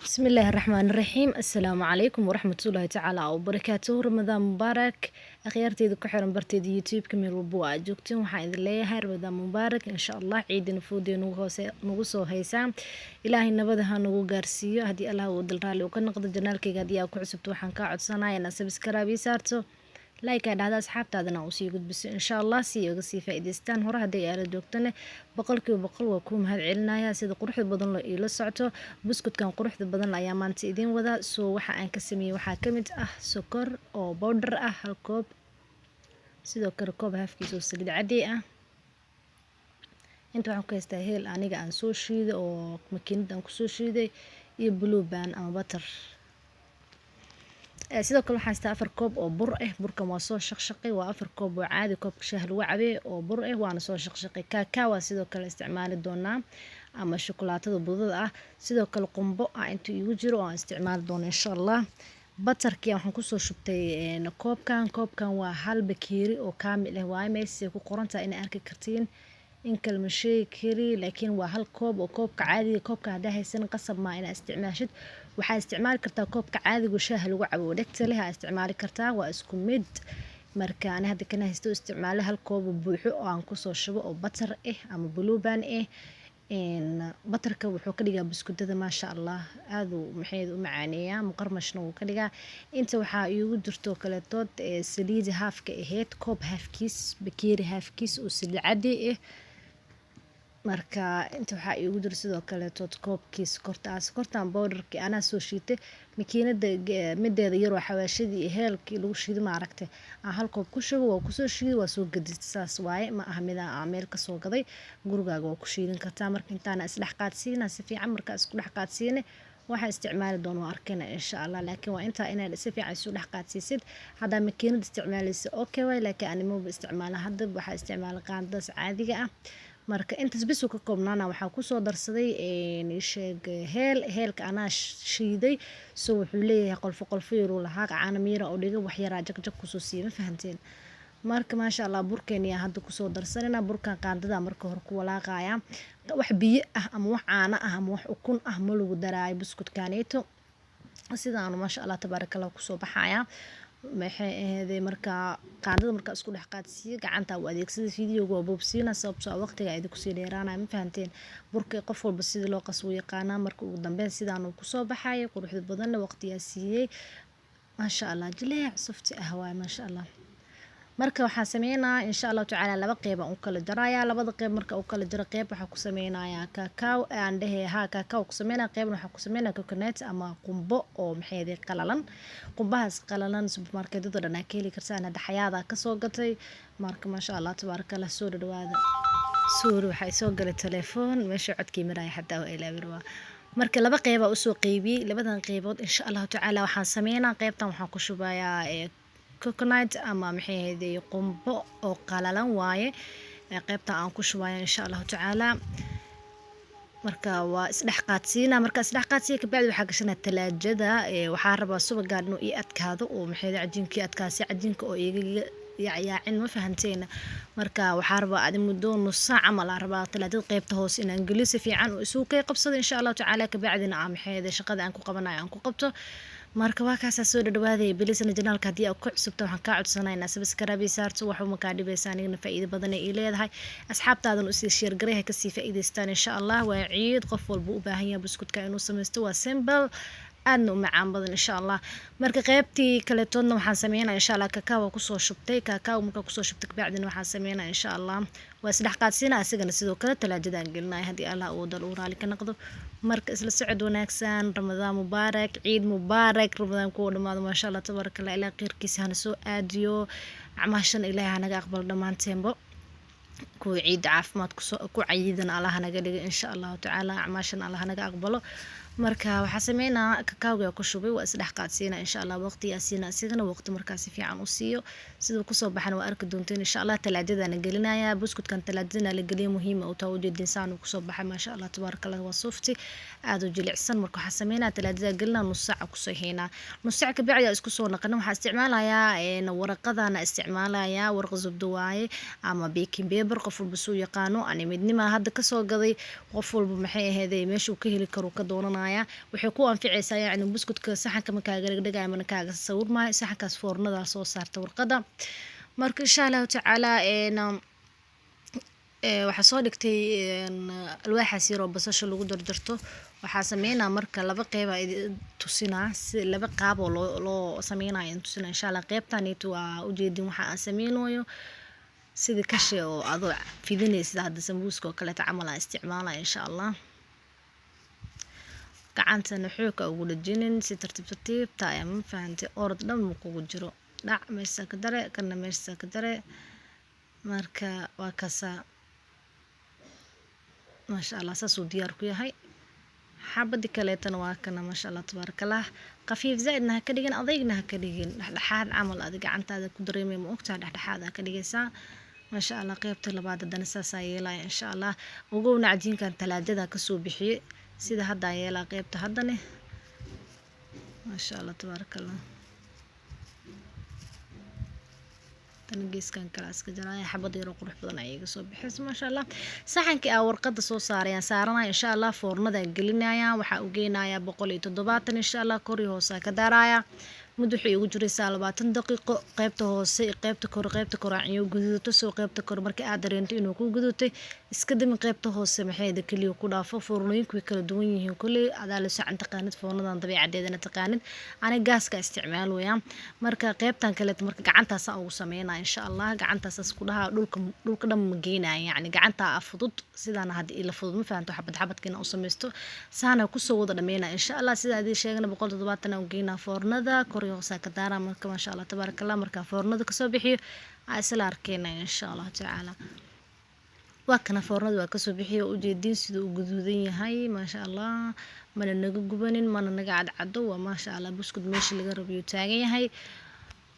بسم الله الرحمن الرحيم السلام عليكم ورحمة الله تعالى وبركاته رمضان مبارك أخيارتي ذو كحرم برتي يوتيوب كمير ربوا جوكتين وحا إذن ليها رمضان مبارك إن شاء الله عيد نفودي نغسو هيسام إلهي نبدها نغو غارسيو هدي الله ودل رالي وكان نقضي جنالكي قاديا وكعسبتو حان كاعد صنايا ناسب سكرابي سارتو لايك هذا asxaabtaadana uu sii gudbiso insha Allah si uga sii faa'iideystaan hore haday aala joogtane boqolkiiba boqol waa ku mahad celinaya sida quruxda badan loo ila socto buskudkan quruxda badan ayaa maanta idin wada soo waxa aan ka sameeyay waxa kamid ah sokor oo powder ah hal koob sidoo kale koob halfkiisa oo saliid cadi ah inta waxaan ku haystaa heel aniga aan soo shiiday oo makiinada ku soo shiiday iyo blue band ama butter sidoo kale waxaan haystaa 4 koob oo bur ah burkan waa soo shaqshaqay waa 4 koob oo caadi koobka shaah lagu cabay oo bur ah waana soo shaqshaqay kakao sidoo kale isticmaali doonaa ama shukulaatada budada ah sidoo kale qumbo inta igu jiro oo isticmaali doona insha Allah butterkii waxaan ku soo shubtay koobkan waa hal bakeeri oo kaamil ah waa meesha ku qorantaa in arki kartiin in kalma shay kari laakiin waa hal koob oo koobka caadiga koobka hadaa haysan qasab ma ina isticmaashid waxaa isticmaali kartaa koobka caadiga shaaha lagu cabo dhagta leh isticmaali kartaa waa isku mid marka aan hadda kana haysto isticmaalo hal koob oo buuxo oo aan ku soo shubo oo butter ah ama blue band ah butterka wuxuu ka dhigaa buskudada ma sha Allah aad u maxay u macaaneeyaa muqarmashna uu ka dhigaa inta waxa igu jirto kale tood saliid halfka aheyd koob halfkiis bakeeri halfkiis oo saliid cadi ah marka inta waxa igu jiro sidoo kale tood koobkiis kortaan powderki ana soo shiitay makiinada mideeda yar oo xawaashadii heelkii lagu shiiday ma aragtay aan hal koob ku shubo waa ku soo shiiday waa soo gadistay saas waaye ma aha mid aan meel ka soo gaday gurigaaga waa ku shiidan kartaa marka intaana isdhex qaadsiina si fiican marka isku dhex qaadsiine waxa isticmaali doona arkayna insha Allah laakiin waa inta inaad si fiican isu dhex qaadsiisid hada makiinada isticmaalaysa okay way laakiin animo isticmaala hadda waxa isticmaala qaandadas caadiga ah marka intaas bisu ka koobnaana waxa ku soo darsaday heelka ana shiiday soo wuxuu leeyahay qolfo yar oo lahaa caana miira oo dhiga wax yar jag ku soo siiyay fahanteen marka ma sha Allah burkeeniya hadda ku soo darsanina burkan qaandada marka hore ku walaaqaya wax biyo ah ama wax caana ah ama wax ukun ah ma lagu daraayo buskudkaaneeto sidaan ma sha Allah tabarakallah ku soo baxaya maxay ahayd marka qaandada marka isku dhex qaadsiyo gacanta u adeegsada fiidiyowga waa boobsiina sababtoo waqtiga ay ku sii dheeraanay ma fahanteen burka qof walba sida loo qasbo yaqaana marka ugu dambeyn sidaan uu ku soo baxay quruxda badan waqtiga siiyay ma sha Allah jileec sufti ah waa ma sha Allah marka waxaan sameeynaa insha Allah taala laba qeyb aan u kala jaraya labada qeyb marka u kala jaro qeyb waxa ku sameeynaya kakao aan dhahay kakao ku sameeynaa qeybna waxa ku sameeynaa coconut ama qumbo oo maxay qalalan qumbahaas qalalan supermarketada dhan ka heli kartaan hada xayaada ka soo gatay marka ma sha Allah tabarakallah soo dhawaada suur waxay soo galay telefoon meesha codkii maraya xataa waa ilaa marka laba qeyb u soo qeybiyay labadan qeybood insha Allah taala waxaan sameeynaa qeybtan waxaan ku shubayaa coconut ama maxay ahayd qumbo oo qalalan waaye qaybta aan ku shubayo insha Allah taala marka waa isdhex qaadsiina marka isdhex qaadsiga ka bacdi waxa gashanaa talaajada waxa rabaa subagaan inuu ii adkaado oo maxay cajinkii adkaasi cajinka oo iiga yaacin ma fahanteena marka waxa rabaa aad muddo nus saac ama la rabaa talaajada qaybta hoos inaan geliyo si fiican oo isugu kay qabsado insha Allah taala ka bacdina maxay shaqada aan ku qabanayo aan ku qabto marka waa kaasa soo dhawaaday bilisana janaalka hadii aad ku cusubto waxaan ka codsanaynaa subscribe saarto waxa ma ka dhibaysan inagna faa'iido badan ay leedahay asxaabtaadan u sii share gareeha ka sii faa'iideystaan insha Allah waa ciid qof walba u baahan yahay buskudka inuu sameysto waa simple aadna u macaan badan insha Allah marka qaybtii kale toodna waxaan sameeynaa insha Allah kakao ku soo shubtay kakao marka ku soo shubtay bacdina waxaan sameeynaa insha Allah waa isdhex qaadsiina asagana sidoo kale talaajadaan gelinay hadii Allah uu dal u raali ka noqdo marka isla socod wanaagsan ramadaan mubaarak ciid mubaarak ramadaan ku dhamaado ma sha Allah tabarakallah ilaa qeyrkiisa hana soo aadiyo acmaashan ilaahay hanaga aqbal dhamaanteenbo ku ciid caafimaad ku cayidan Allah hanaga dhigo insha Allah taala acmaashan Allah hanaga aqbalo marka waxa sameeynaa kakao ku shubay waa isdhex qaadsiina insha Allah waqtiyaasina asigana waqti markaas fiican u siiyo sidoo ku soo baxan waa arki doonteen insha Allah talaajadana gelinaya buskudkan talaajadana la geliyo muhiim ah oo tawjeedin saan ku soo baxay ma sha Allah tabarakallah waa sufti aad u jilicsan marka waxa sameeynaa talaajada gelina nus saac ku soo heena nus saac ka bacdi isku soo naqan waxa isticmaalayaa warqadana isticmaalayaa warq zubdo waaye ama baking paper qof walba soo yaqaano ani midnima hadda ka soo gaday qof walba maxay ahayd meesha uu ka heli karo ka doonanayo sameynaya waxay ku anficaysaa yacni buskudka saxanka markaa dhigdhigaya mana kaaga sawirmaayo saxankaas foornada soo saarta warqada marka insha allahu tacaala waxaa soo dhigtay alwaaxaas yaroo basasha lagu jarjarto waxaa sameynaa marka laba qeyb tusinaa si laba qaab oo loo sameynayo tusinaa insha allah qeybtanito waa ujeedin waxa aan sameynayo sida kashi oo adoo fidinaysa hadda sambuuska oo kale camal aan isticmaalaa insha allah gacantana xooga ugu dhajinin si tartiib tahay ma fahantay orod dhan ma kugu jiro dhac meesha ka dare kana meesha ka dare marka waa kasa ما شاء الله ساسو دياركو ياهي حابدي كليتنا واكنا ما شاء الله تبارك الله خفيف زائدنا هكديجن أضيقنا هكديجن dhexdhexaad camal adiga gacantaada ku dareemay ma ogtaa dhexdhexaad ka dhigaysaa ما شاء الله qaybta labaad hadana saas ay yeelay insha Allah ogowna cajiinkan talaajada ka soo bixiyay sida hadda ay yeelay qaybta hadane ما شاء الله تبارك الله geeskan kala iska jaraaya xabad yar oo qurux badan ay iga soo bixis ma sha Allah saxankii aan warqada soo saarayaan saaranaa insha Allah foornada gelinaya waxa uu geenayaa 170 insha Allah kori hoose ka daraya muddo waxay ugu jiraysaa 20 daqiiqo qaybta hoose qaybta kor aan guduuto soo qaybta kor markii aad dareento inuu ku guduutay iska dimi qaybta hoose maxay kaliya ku dhaafo foornooyinku way kala duwan yihiin kulli adaa la sacan taqaanid foornadan dabiicadeedana taqaanid ana gaaska isticmaalaya marka qaybtan kale marka gacantaas aan ugu sameeynaa insha Allah gacantaas isku dhaha dhulka dhan ma geenayo yani gacanta afudud sidana hadii ila fudud ma fahanto xabadkiina u sameysto saana ku soo wada dhameeyna insha Allah sida ay sheegana 170 aan geeyna foornada hoose ka daara marka ma sha Allah tabarakallah marka foornada ka soo bixiyo isla arkeyna insha Allah taala waa kana foornada waa ka soo bixiyo u jeedin sida uu guduudan yahay ma sha Allah mana naga gubanin mana naga cadcado waa ma sha Allah buskud meeshii laga rabiyo taagan yahay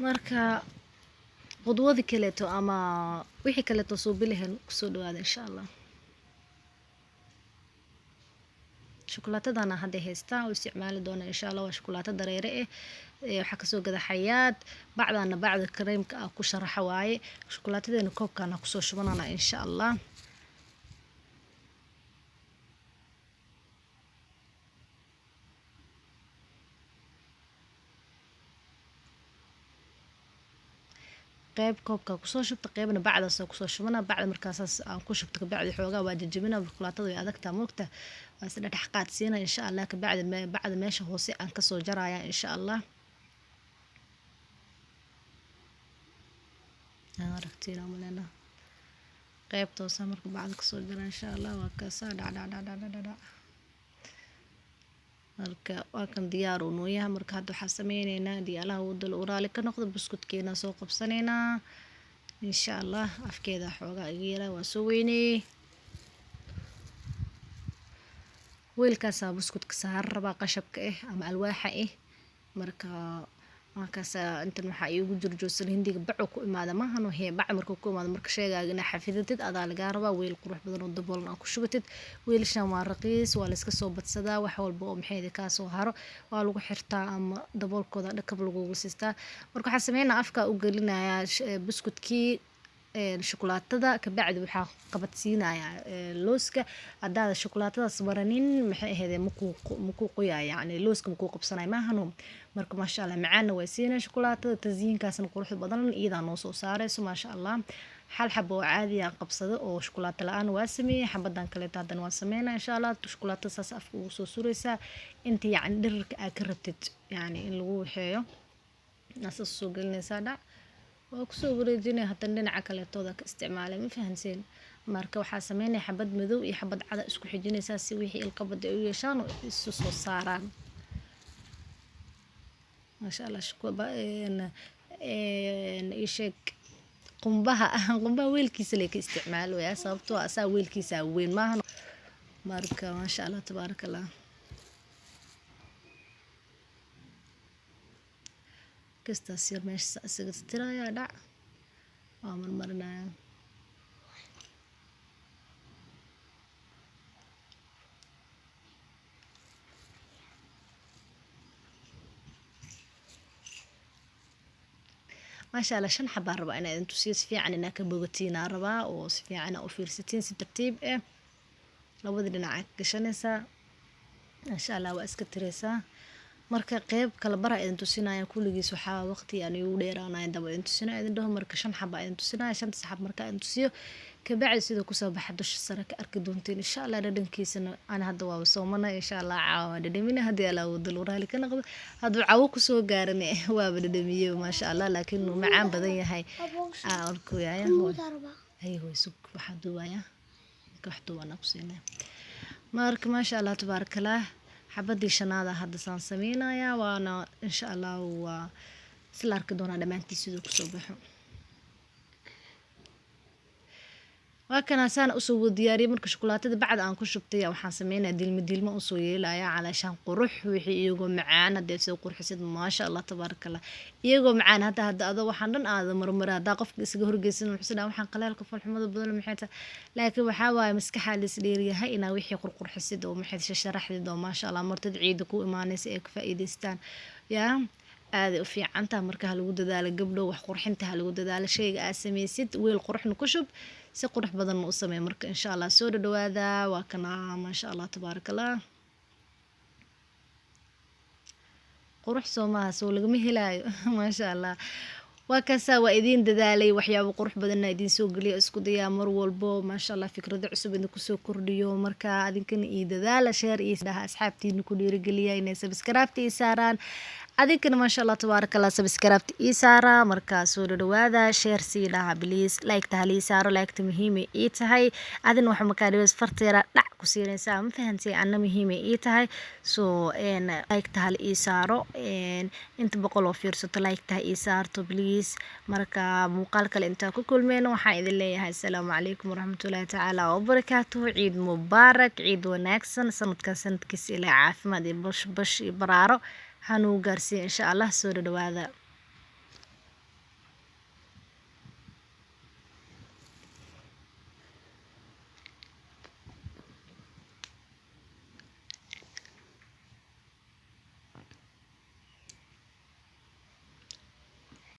marka qodwada kaleeto ama wixii kaleeto soo bilahan ku soo dhawaada insha Allah شوكولاتة هذا هيستا واستعمال دون إن شاء الله وشوكولاتة دريرة وحكى سوق ذا حيات بعد الكريم كشر حواي شوكولاتة ذا نكوب كان كسو شبنا إن شاء الله قيب كوبكا كسو شبت قيبنا بعد سو كسو شبنا بعد مركز aan ku shubto kabacdi xoogaa waa jajabina shukulaatadu way adagtaa moogta waa sida dhaxqaad siina insha Allah kabacdi meesha hoose aan ka soo jaraya insha Allah aragtiina malena qaybtoosa marka bacd ka soo jara insha Allah waa ka saa dhac marka waa kan diyaar u nooyaha marka hadda waxa sameeynayna diyaalaha wadal uraali ka noqdo buskudkeena soo qabsanayna insha Allah afkeeda xoogaa iga yara waa soo weynay weelkaas buskudka saar raba qashabka ama alwaaxa marka markaas inta waxa ay ugu jirjoosan hindiga baco ku imaada ma hano bac marka ku imaado marka sheegaaga ina xafidadid adaa laga rabaa weel qurux badan oo daboolna ku shubatid weelashan waa raqiis waa la iska soo badsadaa wax walba oo maxay ka soo haro waa lagu xirtaa ama daboolkooda dhakab lagu siistaa marka waxa sameeyna afka u gelinaya buskudkii شوكولاتة كبعد وحا قبتسينايا لوسكا هذا شوكولاتة صبرانين محي هذا مكو قيا يعني لوسكا مكو قبصناي ما هنوم مركو ما شاء الله معانا ويسينا شوكولاتة تزيين كاسن قروح بدن إذا نوصو سارس ما شاء الله حال حبو عادي قبصده أو شوكولاتة الآن واسمي حبدان كليت هذا واسمينا إن شاء الله شوكولاتة ساس أفكو سوريسا أنت يعني درك أكرتت يعني اللي هو حيو ناس السوق اللي سادة وكسو وريديني هتن dhinaca kale tooda ka isticmaalay ma fahanteen marka waxa sameeynay xabad madow iyo xabad cad isku xijinaysa si wixii ilqabada ay u yeeshaan isu soo saaraan ma sha Allah shukaba ishek qumbaha weelkiisa la ka isticmaalo yaa sababtoo asaa weelkiisa weyn ma ahno marka ma sha Allah tabarakallah كستا سير ماشي سقط ترى يا دع مرنا ما شاء الله شن حبار ربا أنا أنتو سيس في عن إنك بوجتينا ربا وسفي عنا وفيرستين سترتيب لو بدنا نعك شنسا insha Allah waa iska tiraysaa marka qeyb kala bara idin tusinaya kulligiis waxaa waqti aan igu dheeraanaya daba idin tusinaya idin dhaho marka 5 xabo idin tusinaya 5 xab marka idin tusiyo kabacdi sida ku soo baxa dusha sare ka arki doontiin insha Allah dhadhankiisana aan hadda waa soomana insha Allah caawa dhadhamina hadii alla uu dul raali ka noqdo haduu caawo ku soo gaaran waa dhadhamiyo ma sha Allah laakiin uu macaan badan yahay arkooyaya ay hooy sug waxa duwaya ka wax duwana ku siinay marka ma sha Allah tabarakallah xabadii shanaada hadda saan sameynaya waana insha Allah waa isla arki doona dhamaantii sidoo ku soo baxo وكان سان أسوي دياري مركز شوكولاتة بعد أن كشبتي أو حاسمين ديلما أسوي لا يا علشان قروح وحي يقوم معانا ديل سو قروح سيد ما شاء الله تبارك الله يقوم معانا هذا وحنن هذا مرة هذا قف سجهر جسنا وحسنا وحن قلال قف الحمد بدل محيطه لكن وحاول مسكحة لسليريا هاي إنا وحي قروح سيد ومحيط شرح لي ما شاء الله مرتد عيدكو إيمانيس إيك فائدستان يا هذا في عنتها مركها الود ذا قبله وحقرحنتها الود ذا شيء أسميسيد والقرح نكشب si qurux badan u sameey marka insha Allah soo dhawaada waa kana ma sha Allah tabarakallah qurux Soomaha soo laga helaayo ma sha Allah waa kaasa waa idin dadaalay waxyaabo qurux badan idin soo galiyo isku dayaa mar walbo ma sha Allah fikrado cusub idin ku soo kordhiyo marka adinkan ii dadaala share iyo dhaha asxaabtiina ku dhiirigeliya inay subscribe tii saaraan adinkana ma sha Allah tabarakallah subscribe ii saara marka soo dhawaada share si dhaha please like tahli saaro like ta muhiim ii tahay adin waxa ma ka dhibays farteera dhac ku siinaysaa ma fahantay anna muhiim ii tahay soo like tahli ii saaro inta boqol oo fiirsato like tahay ii saarto please marka muuqaal kale inta ku kulmeen waxaan idin leeyahay assalaamu calaykum waraxmatullaahi tacaala wa barakaatuh ciid mubaarak ciid wanaagsan sanadkiisa ilaa caafimaad iyo bash baraaro hanuu gaarsiin insha Allah soo dhawaada